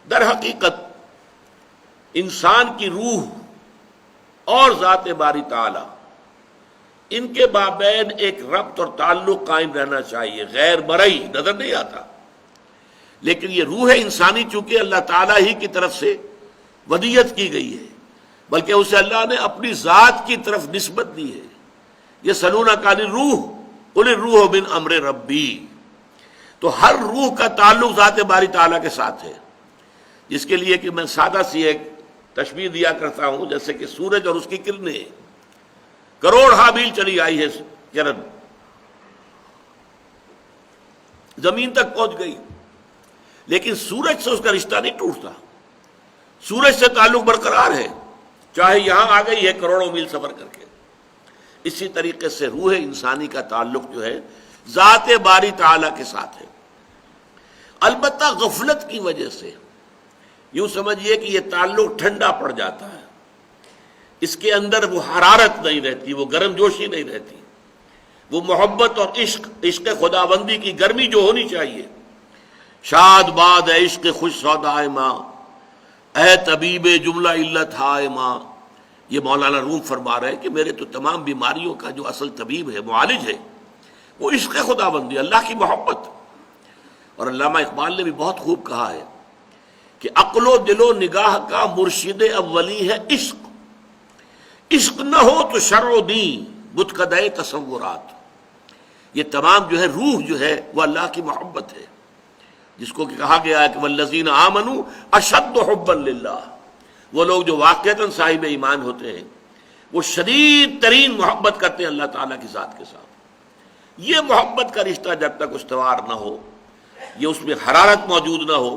در حقیقت انسان کی روح اور ذات باری تعالی ان کے مابین ایک ربط اور تعلق قائم رہنا چاہیے، غیر مرئی نظر نہیں آتا، لیکن یہ روح انسانی چونکہ اللہ تعالیٰ ہی کی طرف سے ودیت کی گئی ہے، بلکہ اسے اللہ نے اپنی ذات کی طرف نسبت دی ہے۔ یہ یسألونک عن الروح قل الروح من امر ربی، تو ہر روح کا تعلق ذات باری تعالیٰ کے ساتھ ہے، جس کے لیے کہ میں سادہ سی ایک تشبیہ دیا کرتا ہوں، جیسے کہ سورج اور اس کی کرنیں، کروڑ میل چلی آئی ہے کرن، زمین تک پہنچ گئی، لیکن سورج سے اس کا رشتہ نہیں ٹوٹتا، سورج سے تعلق برقرار ہے، چاہے یہاں آ گئی ہے کروڑوں میل سفر کر کے۔ اسی طریقے سے روح انسانی کا تعلق جو ہے ذات باری تعالیٰ کے ساتھ ہے، البتہ غفلت کی وجہ سے یوں سمجھیے کہ یہ تعلق ٹھنڈا پڑ جاتا ہے، اس کے اندر وہ حرارت نہیں رہتی، وہ گرم جوشی نہیں رہتی، وہ محبت اور عشق خداوندی کی گرمی جو ہونی چاہیے۔ شاد باد ہے عشق خوش سودائے ماں، اے طبیب جملہ علت ہائے ماں، یہ مولانا روم فرما رہے ہیں کہ میرے تو تمام بیماریوں کا جو اصل طبیب ہے، معالج ہے، وہ عشق خداوندی، اللہ کی محبت۔ اور علامہ اقبال نے بھی بہت خوب کہا ہے کہ عقل و دل و نگاہ کا مرشد اولی ہے عشق، عشق نہ ہو تو شرع و دین بتکدے تصورات۔ یہ تمام جو ہے روح جو ہے وہ اللہ کی محبت ہے، جس کو کہ کہا گیا ہے کہ والذین آمنوا اشد حبا للہ، وہ لوگ جو واقعتاً صاحب ایمان ہوتے ہیں وہ شدید ترین محبت کرتے ہیں اللہ تعالیٰ کی ذات کے ساتھ۔ یہ محبت کا رشتہ جب تک استوار نہ ہو، یہ اس میں حرارت موجود نہ ہو،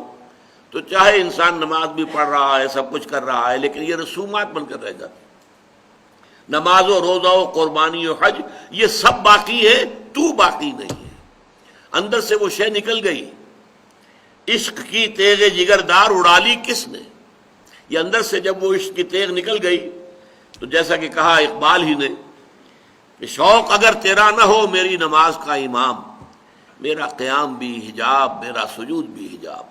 تو چاہے انسان نماز بھی پڑھ رہا ہے، سب کچھ کر رہا ہے، لیکن یہ رسومات بن کر رہ جاتی، نماز و روزہ و قربانی و حج یہ سب باقی ہے، تو باقی نہیں ہے۔ اندر سے وہ شے نکل گئی، عشق کی تیغ جگردار اڑا لی کس نے؟ یہ اندر سے جب وہ عشق کی تیغ نکل گئی تو جیسا کہ کہا اقبال ہی نے کہ شوق اگر تیرا نہ ہو میری نماز کا امام، میرا قیام بھی حجاب، میرا سجود بھی حجاب۔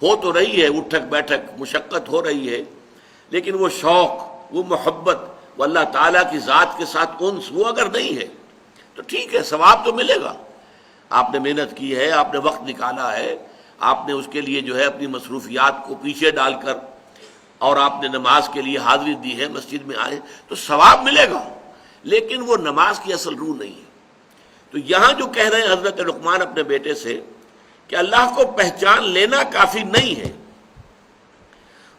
ہو تو رہی ہے اٹھک بیٹھک، مشقت ہو رہی ہے، لیکن وہ شوق، وہ محبت، وہ اللہ تعالیٰ کی ذات کے ساتھ انس، وہ اگر نہیں ہے تو ٹھیک ہے، ثواب تو ملے گا، آپ نے محنت کی ہے، آپ نے وقت نکالا ہے، آپ نے اس کے لیے جو ہے اپنی مصروفیات کو پیچھے ڈال کر اور آپ نے نماز کے لیے حاضری دی ہے، مسجد میں آئے تو ثواب ملے گا، لیکن وہ نماز کی اصل روح نہیں ہے۔ تو یہاں جو کہہ رہے ہیں حضرت لقمان اپنے بیٹے سے کہ اللہ کو پہچان لینا کافی نہیں ہے،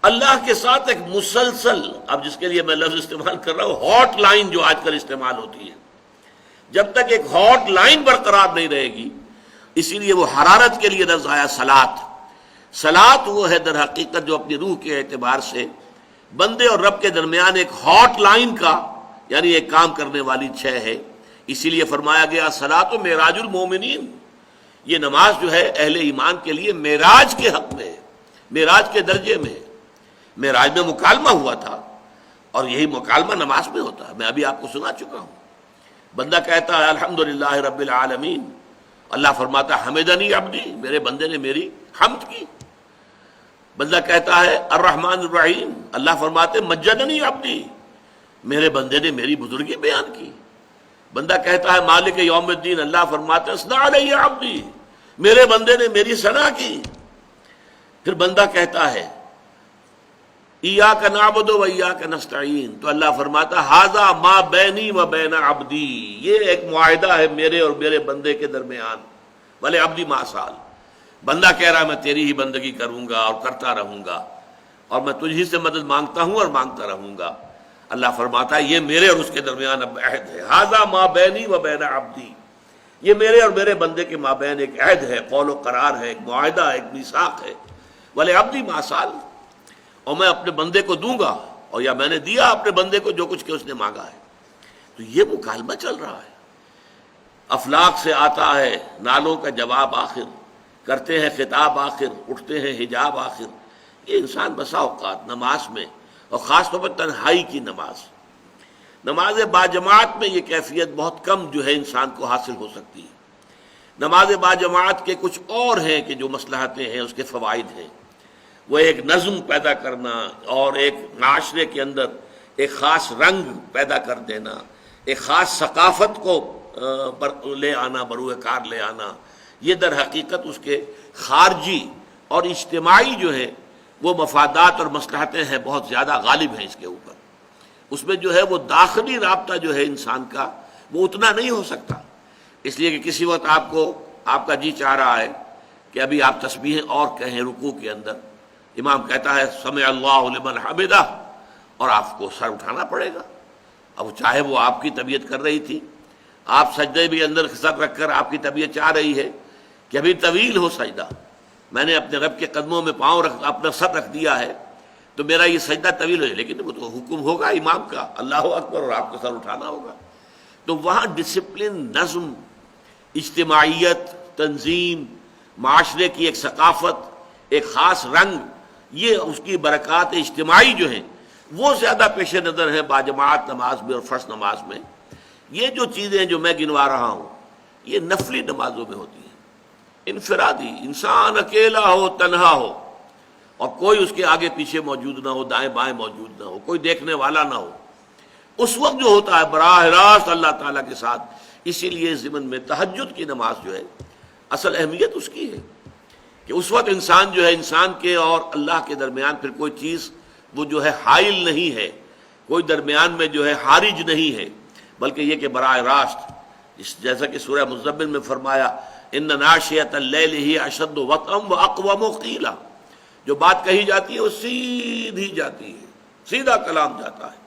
اللہ کے ساتھ ایک مسلسل، اب جس کے لیے میں لفظ استعمال کر رہا ہوں ہاٹ لائن جو آج کل استعمال ہوتی ہے، جب تک ایک ہاٹ لائن برقرار نہیں رہے گی، اسی لیے وہ حرارت کے لیے لفظ آیا صلاۃ وہ ہے در حقیقت جو اپنی روح کے اعتبار سے بندے اور رب کے درمیان ایک ہاٹ لائن کا یعنی ایک کام کرنے والی شے ہے۔ اسی لیے فرمایا گیا صلاۃ معراج المومنین، یہ نماز جو ہے اہل ایمان کے لیے معراج کے حق میں ہے، معراج کے درجے میں ہے۔ معراج میں مکالمہ ہوا تھا اور یہی مکالمہ نماز میں ہوتا ہے، میں ابھی آپ کو سنا چکا ہوں۔ بندہ کہتا ہے الحمدللہ رب العالمین، اللہ فرماتا ہے حمدنی عبدی، میرے بندے نے میری حمد کی۔ بندہ کہتا ہے الرحمن الرحیم، اللہ فرماتے مجدنی عبدی، میرے بندے نے میری بزرگی بیان کی۔ بندہ کہتا ہے مالک یوم الدین، اللہ فرماتے ہیں اثنى علی عبدی، میرے بندے نے میری ثنا کی۔ پھر بندہ کہتا ہے ایاک نعبد و ایاک نستعین، تو اللہ فرماتا ھذا ما بینی و بین عبدی، یہ ایک معاہدہ ہے میرے اور میرے بندے کے درمیان، ولی عبدی ما سال، بندہ کہہ رہا ہے میں تیری ہی بندگی کروں گا اور کرتا رہوں گا، اور میں تجھ ہی سے مدد مانگتا ہوں اور مانگتا رہوں گا۔ اللہ فرماتا ہے یہ میرے اور اس کے درمیان اب عہد ہے، ھذا ما بینی و بین عبدی، یہ میرے اور میرے بندے کے مابین ایک عہد ہے، قول و قرار ہے، ایک معاہدہ ہے، ایک میثاق ہے، ولی عبدی ما سال، اور میں اپنے بندے کو دوں گا، اور یا میں نے دیا اپنے بندے کو جو کچھ کہ اس نے مانگا ہے۔ تو یہ مکالمہ چل رہا ہے، افلاک سے آتا ہے نالوں کا جواب آخر، کرتے ہیں خطاب آخر، اٹھتے ہیں حجاب آخر۔ یہ انسان بسا اوقات نماز میں، اور خاص طور پر تنہائی کی نماز باجماعت میں یہ کیفیت بہت کم جو ہے انسان کو حاصل ہو سکتی ہے۔ نماز باجماعت کے کچھ اور ہیں کہ جو مصلحتیں ہیں، اس کے فوائد ہیں، وہ ایک نظم پیدا کرنا اور ایک معاشرے کے اندر ایک خاص رنگ پیدا کر دینا، ایک خاص ثقافت کو لے آنا، بروئے کار لے آنا، یہ در حقیقت اس کے خارجی اور اجتماعی جو ہے وہ مفادات اور مصلحتیں ہیں، بہت زیادہ غالب ہیں اس کے اوپر۔ اس میں جو ہے وہ داخلی رابطہ جو ہے انسان کا وہ اتنا نہیں ہو سکتا، اس لیے کہ کسی وقت آپ کا جی چاہ رہا ہے کہ ابھی آپ تسبیحیں اور کہیں رکوع کے اندر، امام کہتا ہے سمع اللہ لمن حمدہ، اور آپ کو سر اٹھانا پڑے گا۔ اب چاہے وہ آپ کی طبیعت کر رہی تھی، آپ سجدے بھی اندر سر رکھ کر آپ کی طبیعت چاہ رہی ہے کہ ابھی طویل ہو سجدہ، میں نے اپنے رب کے قدموں میں اپنا سر رکھ دیا ہے تو میرا یہ سجدہ طویل ہو جائے، لیکن وہ تو حکم ہوگا امام کا اللہ اکبر، اور آپ کو سر اٹھانا ہوگا۔ تو وہاں ڈسپلن، نظم، اجتماعیت، تنظیم، معاشرے کی ایک ثقافت، ایک خاص رنگ، یہ اس کی برکات اجتماعی جو ہیں وہ زیادہ پیش نظر ہیں باجماعت نماز میں اور فرض نماز میں۔ یہ جو چیزیں جو میں گنوا رہا ہوں یہ نفلی نمازوں میں ہوتی ہیں، انفرادی، انسان اکیلا ہو، تنہا ہو، اور کوئی اس کے آگے پیچھے موجود نہ ہو، دائیں بائیں موجود نہ ہو، کوئی دیکھنے والا نہ ہو، اس وقت جو ہوتا ہے براہ راست اللہ تعالیٰ کے ساتھ۔ اسی لیے ضمن میں تہجد کی نماز جو ہے اصل اہمیت اس کی ہے کہ اس وقت انسان جو ہے، انسان کے اور اللہ کے درمیان پھر کوئی چیز وہ جو ہے حائل نہیں ہے، کوئی درمیان میں جو ہے حارج نہیں ہے، بلکہ یہ کہ براہ راست جیسا کہ سورہ مزمل میں فرمایا ان ناشئۃ اللیل ہی اشد وطئا واقوم قیلا، جو بات کہی جاتی ہے وہ سیدھی جاتی ہے، سیدھا کلام جاتا ہے،